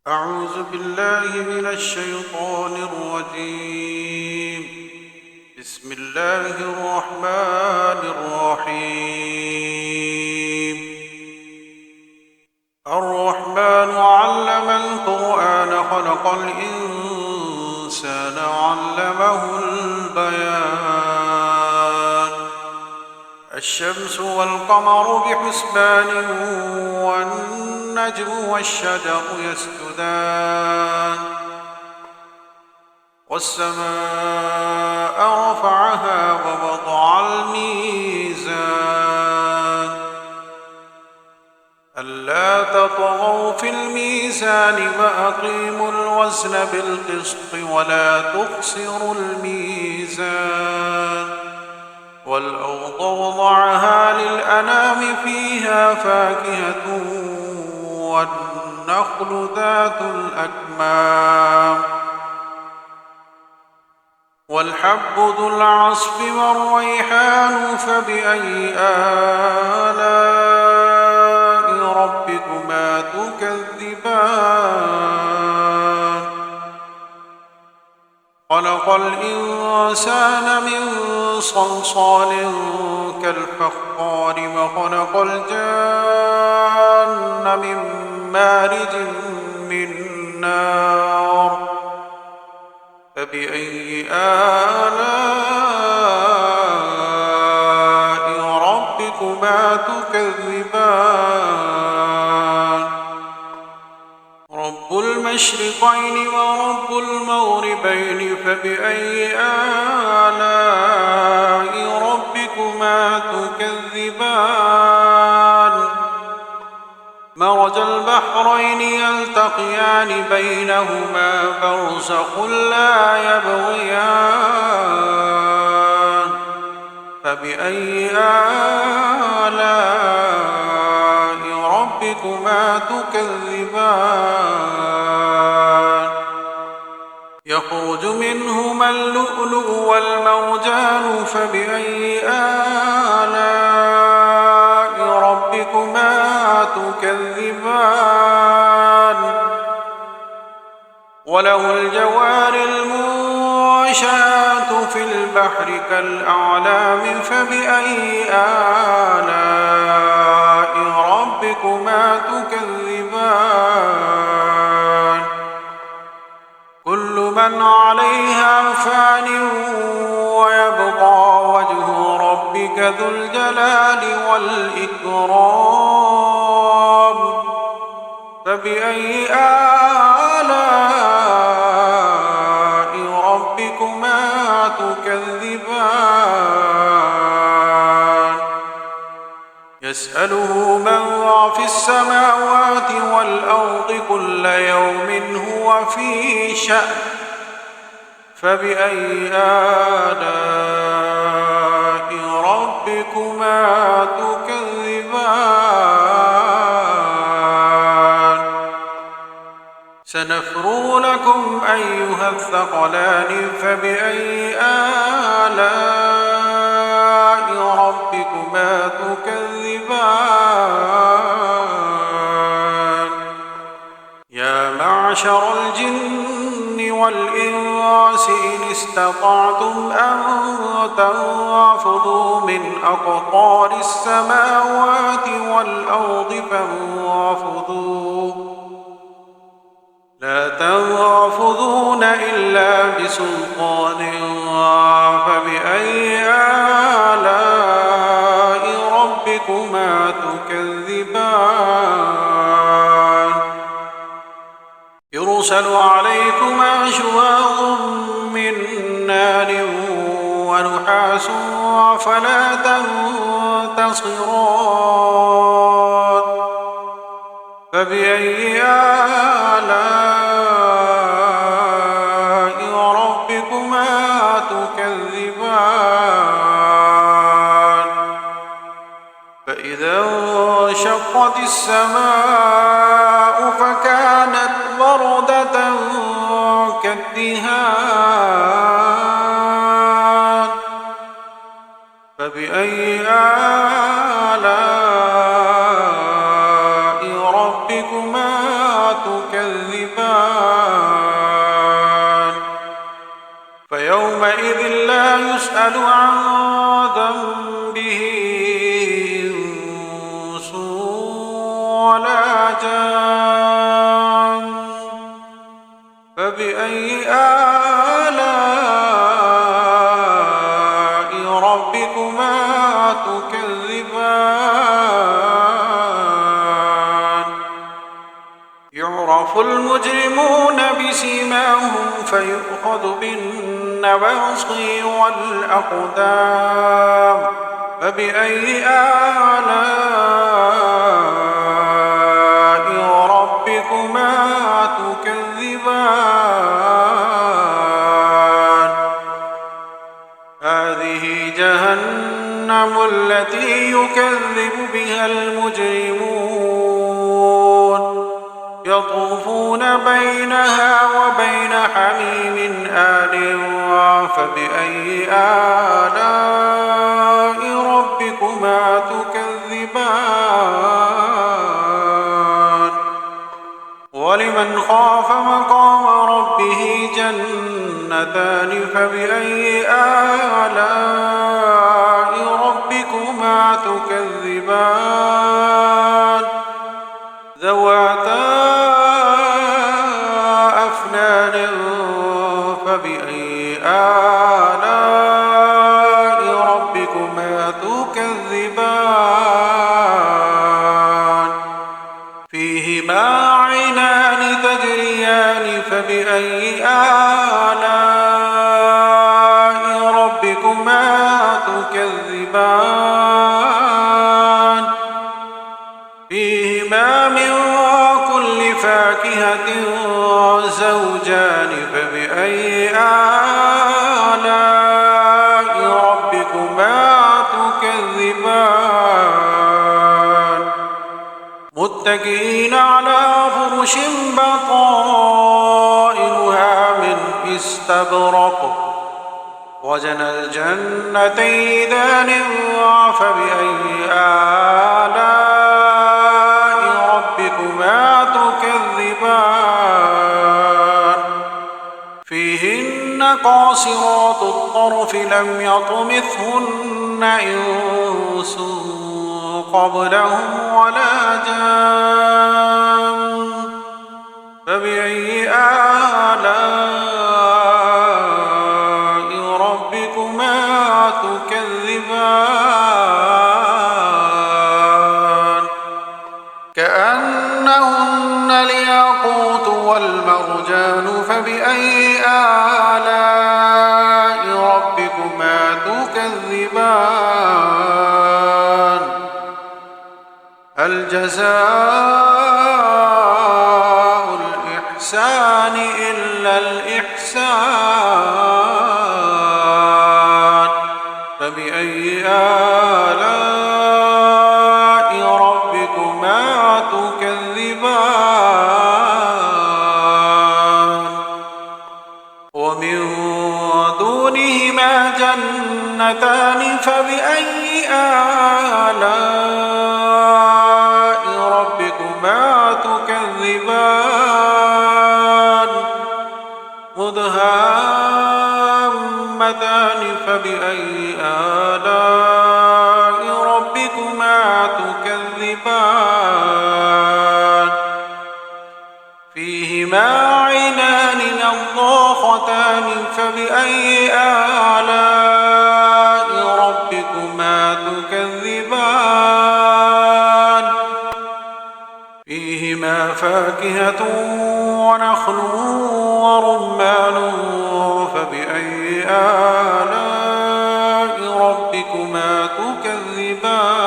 أعوذ بالله من الشيطان الرجيم. بسم الله الرحمن الرحيم. الرحمن علم القرآن خلق الإنسان علمه البيان. الشمس والقمر بحسبان والنجم والشجر يسجدان والسماء رفعها ووضع الميزان ألا تطغوا في الميزان وأقيموا الوزن بالقسط ولا تخسروا الميزان والأرض وضعها للأنام فيها فاكهة والنخل ذات الأكمام والحب ذو العصف والريحان فبأي آلاء ربكما تكذبان خلق الإنسان من صلصال كالفخار وخلق الجان من مارج من نار فبأي آلاء ربكما تكذبان رب المشرقين ورب المغربين فبأي آلاء ربكما تكذبان مرج البحرين يلتقيان بينهما برزخ لا يبغيان فبأي آلاء ربكما تكذبان يخرج منهما اللؤلؤ والمرجان فبأي آلاء ربكما تكذبان وله الجوار المنشآت في البحر كالأعلام فبأي آلاء ربكما تكذبان كل من عليها فان ويبقى وجه ربك ذو الجلال والإكرام فبأي آلاء ربكما تكذبان يسأله من في السماوات والأرض كل يوم هو في شأن فبأي آلاء ربكما تكذبان سنفرغ لكم أيها الثقلان فبأي آلاء ربكما تكذبان يا معشر الجن والإنس إن استطعتم أن تنفذوا من أقطار السماوات والأرض فانفذوا لا تنفذون إلا بسلطان فبأي آلاء ربكما تكذبان يرسل عليكما شواظ من نار ونحاس فلا تنتصران فبأي آلاء ربكما تكذبان فإذا انشقت السماء فكانت وردة كالدهان فبأي آلاء ربكما تكذبان تكذبان فيومئذ لا يسأل عن ذنبه إنس ولا جان فبأي آلاء ربكما تكذبان يعرف المجرمون بسيماهم فيؤخذ بالنواصي والأقدام فبأي آلاء ربكما تكذبان هذه جهنم التي يكذب بها المجرمون يطوفون بينها وبين حميم آن فبأي آلاء ربكما تكذبان ولمن خاف مقام ربه جنتان فبأي آلاء ربكما تكذبان ذواتا أفنان فبأي آلاء ربكما تكذبان فيهما عينان تجريان فبأي آلاء ربكما تكذبان فيهما من كل فاكهة زوجان فبأي آلاء ربكما تكذبان متكئين على فرش بطائنها من استبرق وجنى الجنتين دان فبأي آلاء ربكما تكذبان فيهن قاصرات الطرف لم يطمثهن إنس قبلهم ولا جان فبأي آلاء ربكما تكذبان كأنهن الياقوت والمرجان فبأي آلاء ربكما تكذبان هل جزاء الإحسان إلا الإحسان فبأي آلاء ربكما تكذبان ومن دونهما جنتان فبأي آلاء ربكما تكذبان مدهامتان فبأي آلاء ربكما تكذبان فيهما عينان نضاختان فبأي آلاء ربكما تكذبان فيهما فاكهة ونخل ورمان فبأي آلاء ربكما تكذبان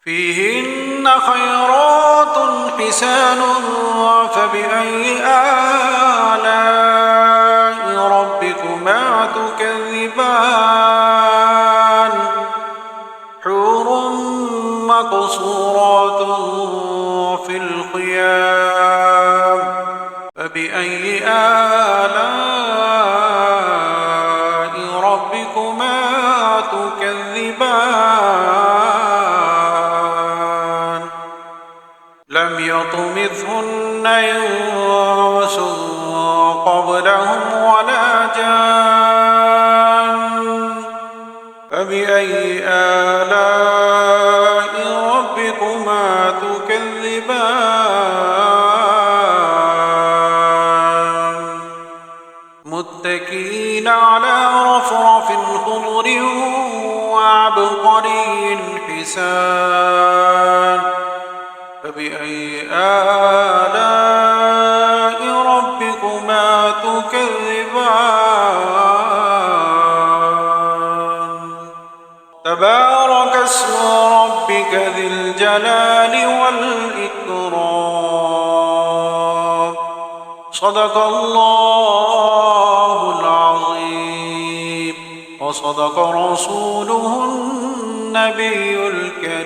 فيهن خيرات حسان فبأي آلاء ربكما تكذبان حور مقصورات في الخيام فبأي آلاء ربكما تكذبان لم يطمثهن يطمثهن إنس قبلهم ولا جان فبأي آلاء ربكما تكذبان متكئين على رفرف خضر وعبقري حسان فبأي آلاء ربكما تكذبان تبارك اسم ربك ذي الجلال والإكرام صدق الله العظيم وصدق رسوله النبي الكريم